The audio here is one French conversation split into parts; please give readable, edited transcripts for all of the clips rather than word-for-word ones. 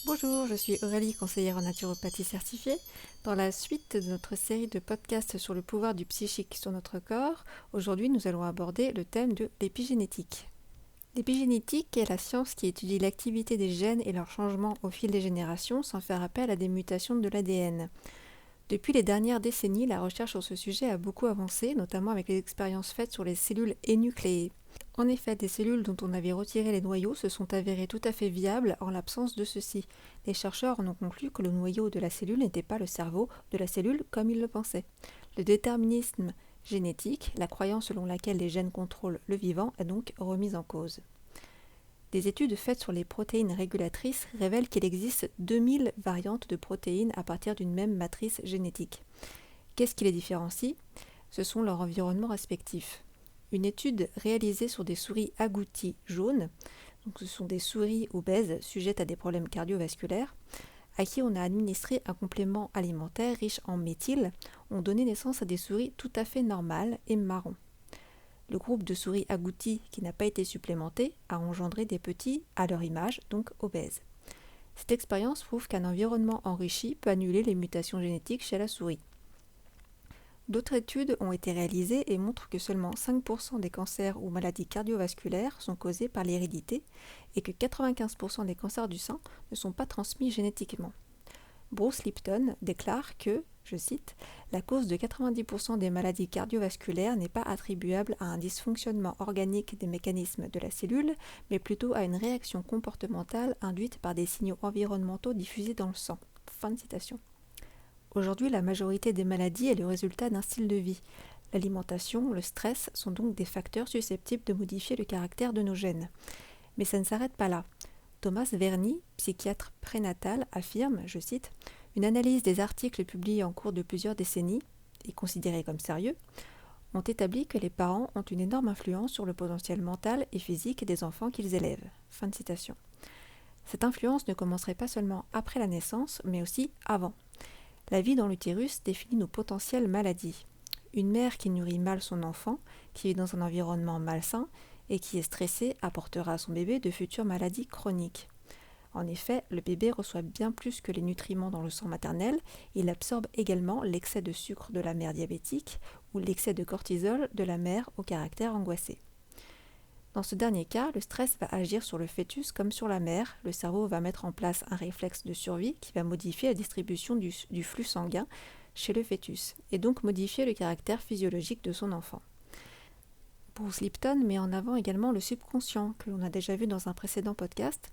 Bonjour, je suis Aurélie, conseillère en naturopathie certifiée. Dans la suite de notre série de podcasts sur le pouvoir du psychique sur notre corps, aujourd'hui nous allons aborder le thème de l'épigénétique. L'épigénétique est la science qui étudie l'activité des gènes et leurs changements au fil des générations sans faire appel à des mutations de l'ADN. Depuis les dernières décennies, la recherche sur ce sujet a beaucoup avancé, notamment avec les expériences faites sur les cellules énucléées. En effet, des cellules dont on avait retiré les noyaux se sont avérées tout à fait viables en l'absence de ceux-ci. Les chercheurs en ont conclu que le noyau de la cellule n'était pas le cerveau de la cellule comme ils le pensaient. Le déterminisme génétique, la croyance selon laquelle les gènes contrôlent le vivant, est donc remise en cause. Des études faites sur les protéines régulatrices révèlent qu'il existe 2000 variantes de protéines à partir d'une même matrice génétique. Qu'est-ce qui les différencie ? Ce sont leurs environnements respectifs. Une étude réalisée sur des souris agouties jaunes, donc ce sont des souris obèses sujettes à des problèmes cardiovasculaires, à qui on a administré un complément alimentaire riche en méthyle, ont donné naissance à des souris tout à fait normales et marron. Le groupe de souris agouties qui n'a pas été supplémenté a engendré des petits à leur image, donc obèses. Cette expérience prouve qu'un environnement enrichi peut annuler les mutations génétiques chez la souris. D'autres études ont été réalisées et montrent que seulement 5% des cancers ou maladies cardiovasculaires sont causés par l'hérédité et que 95% des cancers du sein ne sont pas transmis génétiquement. Bruce Lipton déclare que, je cite, « La cause de 90% des maladies cardiovasculaires n'est pas attribuable à un dysfonctionnement organique des mécanismes de la cellule, mais plutôt à une réaction comportementale induite par des signaux environnementaux diffusés dans le sang. » Fin de citation. Aujourd'hui, la majorité des maladies est le résultat d'un style de vie. L'alimentation, le stress sont donc des facteurs susceptibles de modifier le caractère de nos gènes. Mais ça ne s'arrête pas là. Thomas Verny, psychiatre prénatal, affirme, je cite, « Une analyse des articles publiés en cours de plusieurs décennies, et considérés comme sérieux, ont établi que les parents ont une énorme influence sur le potentiel mental et physique des enfants qu'ils élèvent. » Fin de citation. Cette influence ne commencerait pas seulement après la naissance, mais aussi avant. La vie dans l'utérus définit nos potentielles maladies. Une mère qui nourrit mal son enfant, qui vit dans un environnement malsain et qui est stressée apportera à son bébé de futures maladies chroniques. En effet, le bébé reçoit bien plus que les nutriments dans le sang maternel, il absorbe également l'excès de sucre de la mère diabétique ou l'excès de cortisol de la mère au caractère angoissé. Dans ce dernier cas, le stress va agir sur le fœtus comme sur la mère. Le cerveau va mettre en place un réflexe de survie qui va modifier la distribution du flux sanguin chez le fœtus et donc modifier le caractère physiologique de son enfant. Bruce Lipton met en avant également le subconscient, que l'on a déjà vu dans un précédent podcast,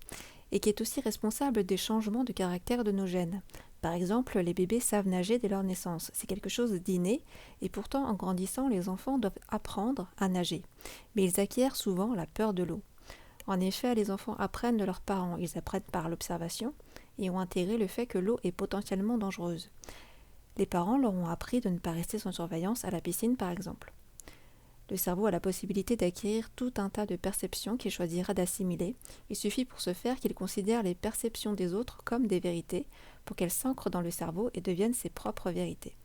et qui est aussi responsable des changements de caractère de nos gènes. Par exemple, les bébés savent nager dès leur naissance, c'est quelque chose d'inné, et pourtant en grandissant, les enfants doivent apprendre à nager. Mais ils acquièrent souvent la peur de l'eau. En effet, les enfants apprennent de leurs parents, ils apprennent par l'observation, et ont intégré le fait que l'eau est potentiellement dangereuse. Les parents leur ont appris de ne pas rester sans surveillance à la piscine par exemple. Le cerveau a la possibilité d'acquérir tout un tas de perceptions qu'il choisira d'assimiler. Il suffit pour ce faire qu'il considère les perceptions des autres comme des vérités pour qu'elles s'ancrent dans le cerveau et deviennent ses propres vérités.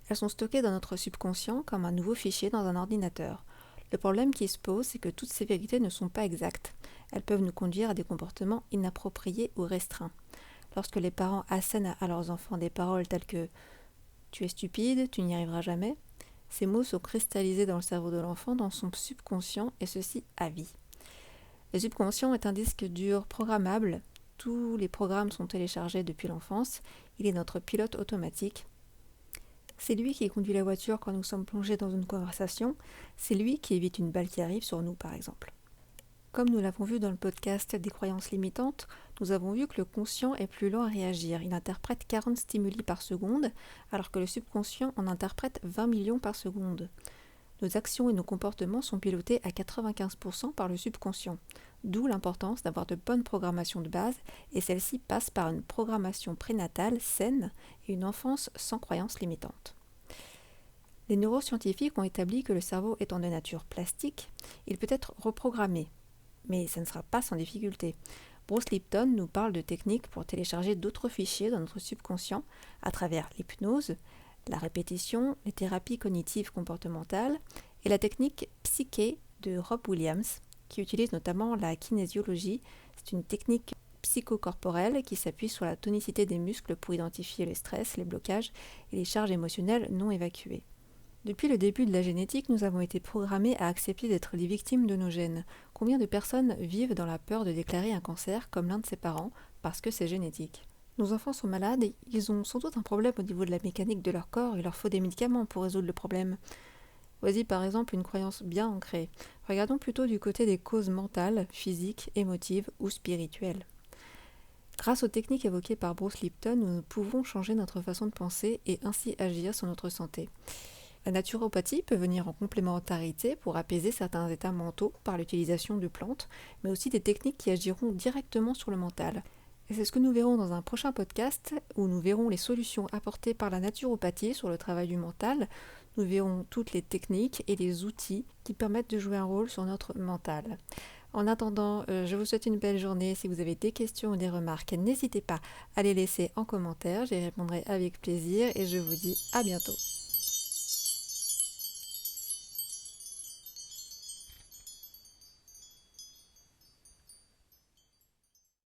Elles sont stockées dans notre subconscient comme un nouveau fichier dans un ordinateur. Le problème qui se pose, c'est que toutes ces vérités ne sont pas exactes. Elles peuvent nous conduire à des comportements inappropriés ou restreints. Lorsque les parents assènent à leurs enfants des paroles telles que « tu es stupide, tu n'y arriveras jamais », ces mots sont cristallisés dans le cerveau de l'enfant, dans son subconscient, et ceci à vie. Le subconscient est un disque dur programmable. Tous les programmes sont téléchargés depuis l'enfance. Il est notre pilote automatique. C'est lui qui conduit la voiture quand nous sommes plongés dans une conversation. C'est lui qui évite une balle qui arrive sur nous, par exemple. Comme nous l'avons vu dans le podcast des croyances limitantes, nous avons vu que le conscient est plus lent à réagir. Il interprète 40 stimuli par seconde, alors que le subconscient en interprète 20 millions par seconde. Nos actions et nos comportements sont pilotés à 95% par le subconscient, d'où l'importance d'avoir de bonnes programmations de base, et celle-ci passe par une programmation prénatale saine et une enfance sans croyances limitantes. Les neuroscientifiques ont établi que le cerveau étant de nature plastique, il peut être reprogrammé. Mais ça ne sera pas sans difficulté. Bruce Lipton nous parle de techniques pour télécharger d'autres fichiers dans notre subconscient à travers l'hypnose, la répétition, les thérapies cognitives comportementales et la technique psyché de Rob Williams, qui utilise notamment la kinésiologie. C'est une technique psychocorporelle qui s'appuie sur la tonicité des muscles pour identifier les stress, les blocages et les charges émotionnelles non évacuées. Depuis le début de la génétique, nous avons été programmés à accepter d'être les victimes de nos gènes. Combien de personnes vivent dans la peur de déclarer un cancer comme l'un de ses parents parce que c'est génétique ? Nos enfants sont malades et ils ont sans doute un problème au niveau de la mécanique de leur corps, il leur faut des médicaments pour résoudre le problème. Voici par exemple une croyance bien ancrée. Regardons plutôt du côté des causes mentales, physiques, émotives ou spirituelles. Grâce aux techniques évoquées par Bruce Lipton, nous pouvons changer notre façon de penser et ainsi agir sur notre santé. La naturopathie peut venir en complémentarité pour apaiser certains états mentaux par l'utilisation de plantes, mais aussi des techniques qui agiront directement sur le mental. Et c'est ce que nous verrons dans un prochain podcast où nous verrons les solutions apportées par la naturopathie sur le travail du mental. Nous verrons toutes les techniques et les outils qui permettent de jouer un rôle sur notre mental. En attendant, je vous souhaite une belle journée. Si vous avez des questions ou des remarques, n'hésitez pas à les laisser en commentaire. J'y répondrai avec plaisir et je vous dis à bientôt.